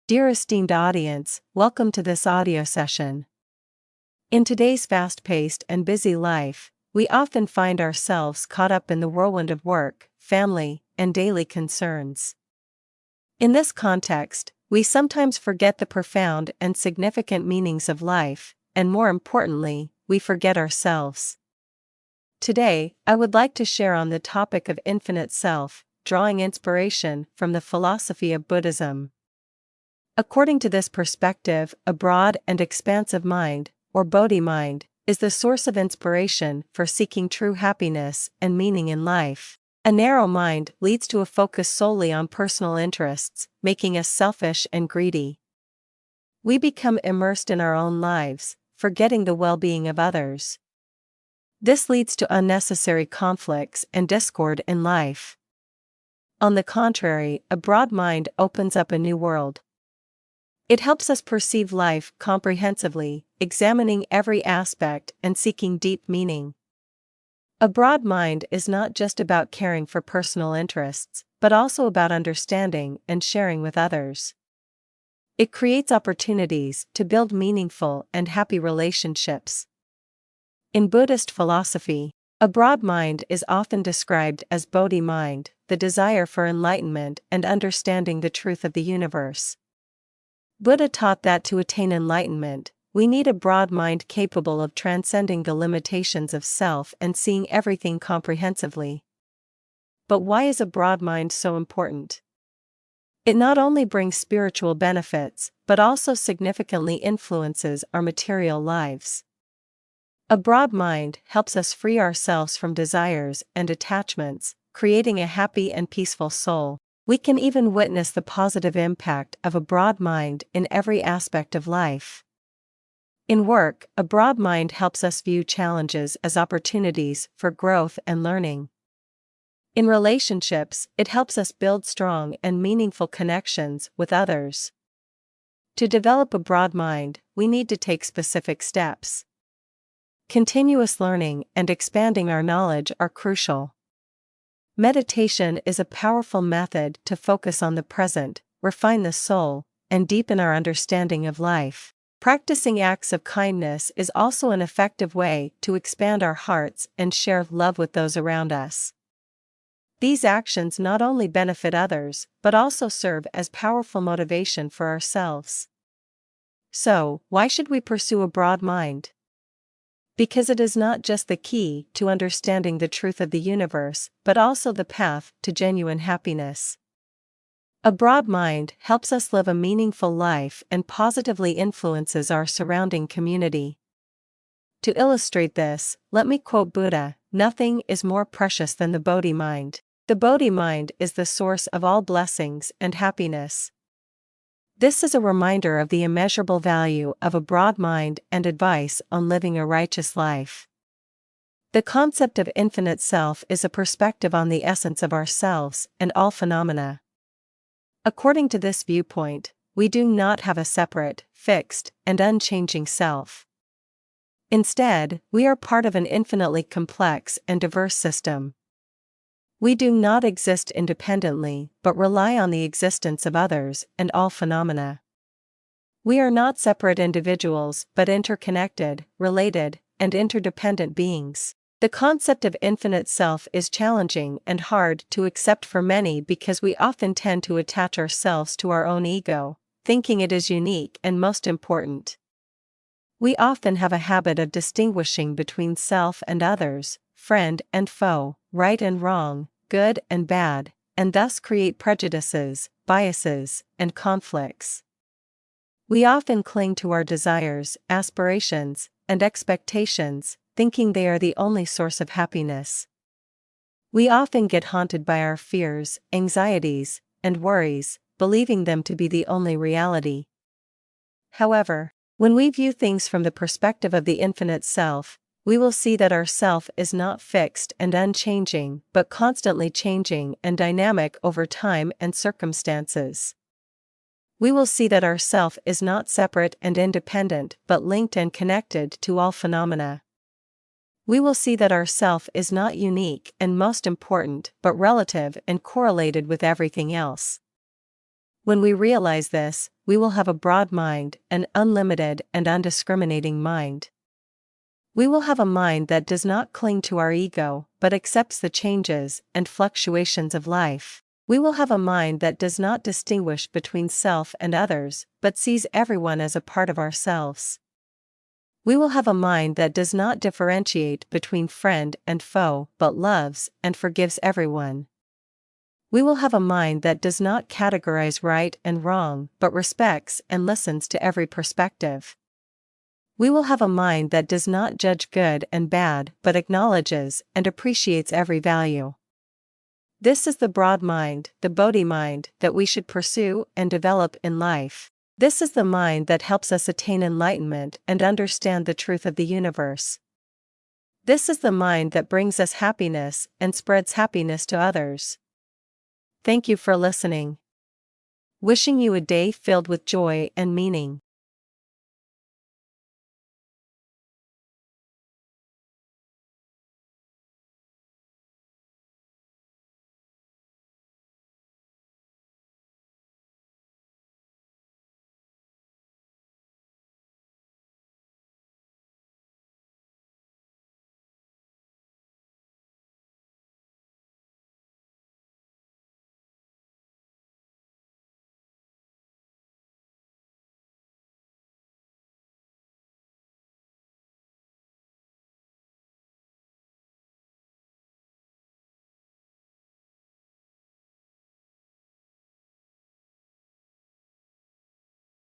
Dear esteemed audience, welcome to this audio session. In today's fast-paced and busy life, we often find ourselves caught up in the whirlwind of work, family, and daily concerns. In this context, we sometimes forget the profound and significant meanings of life, and more importantly, we forget ourselves. Today, I would like to share on the topic of infinite self, drawing inspiration from the philosophy of Buddhism. According to this perspective, a broad and expansive mind, or Bodhi mind, is the source of inspiration for seeking true happiness and meaning in life. A narrow mind leads to a focus solely on personal interests, making us selfish and greedy. We become immersed in our own lives, forgetting the well-being of others. This leads to unnecessary conflicts and discord in life. On the contrary, a broad mind opens up a new world. It helps us perceive life comprehensively, examining every aspect and seeking deep meaning. A broad mind is not just about caring for personal interests, but also about understanding and sharing with others. It creates opportunities to build meaningful and happy relationships. In Buddhist philosophy, a broad mind is often described as Bodhi mind, the desire for enlightenment and understanding the truth of the universe. Buddha taught that to attain enlightenment, we need a broad mind capable of transcending the limitations of self and seeing everything comprehensively. But why is a broad mind so important? It not only brings spiritual benefits, but also significantly influences our material lives. A broad mind helps us free ourselves from desires and attachments, creating a happy and peaceful soul. We can even witness the positive impact of a broad mind in every aspect of life. In work, a broad mind helps us view challenges as opportunities for growth and learning. In relationships, it helps us build strong and meaningful connections with others. To develop a broad mind, we need to take specific steps. Continuous learning and expanding our knowledge are crucial. Meditation is a powerful method to focus on the present, refine the soul, and deepen our understanding of life. Practicing acts of kindness is also an effective way to expand our hearts and share love with those around us. These actions not only benefit others, but also serve as powerful motivation for ourselves. So, why should we pursue a broad mind? Because it is not just the key to understanding the truth of the universe, but also the path to genuine happiness. A broad mind helps us live a meaningful life and positively influences our surrounding community. To illustrate this, let me quote Buddha: "Nothing is more precious than the Bodhi mind." The Bodhi mind is the source of all blessings and happiness. This is a reminder of the immeasurable value of a broad mind and advice on living a righteous life. The concept of infinite self is a perspective on the essence of ourselves and all phenomena. According to this viewpoint, we do not have a separate, fixed, and unchanging self. Instead, we are part of an infinitely complex and diverse system. We do not exist independently, but rely on the existence of others and all phenomena. We are not separate individuals, but interconnected, related, and interdependent beings. The concept of infinite self is challenging and hard to accept for many because we often tend to attach ourselves to our own ego, thinking it is unique and most important. We often have a habit of distinguishing between self and others, friend and foe, right and wrong, good and bad, and thus create prejudices, biases, and conflicts. We often cling to our desires, aspirations, and expectations, thinking they are the only source of happiness. We often get haunted by our fears, anxieties, and worries, believing them to be the only reality. However, when we view things from the perspective of the infinite self, we will see that our self is not fixed and unchanging, but constantly changing and dynamic over time and circumstances. We will see that our self is not separate and independent, but linked and connected to all phenomena. We will see that our self is not unique and most important, but relative and correlated with everything else. When we realize this, we will have a broad mind, an unlimited and undiscriminating mind. We will have a mind that does not cling to our ego, but accepts the changes and fluctuations of life. We will have a mind that does not distinguish between self and others, but sees everyone as a part of ourselves. We will have a mind that does not differentiate between friend and foe, but loves and forgives everyone. We will have a mind that does not categorize right and wrong, but respects and listens to every perspective. We will have a mind that does not judge good and bad, but acknowledges and appreciates every value. This is the broad mind, the Bodhi mind, that we should pursue and develop in life. This is the mind that helps us attain enlightenment and understand the truth of the universe. This is the mind that brings us happiness and spreads happiness to others. Thank you for listening. Wishing you a day filled with joy and meaning.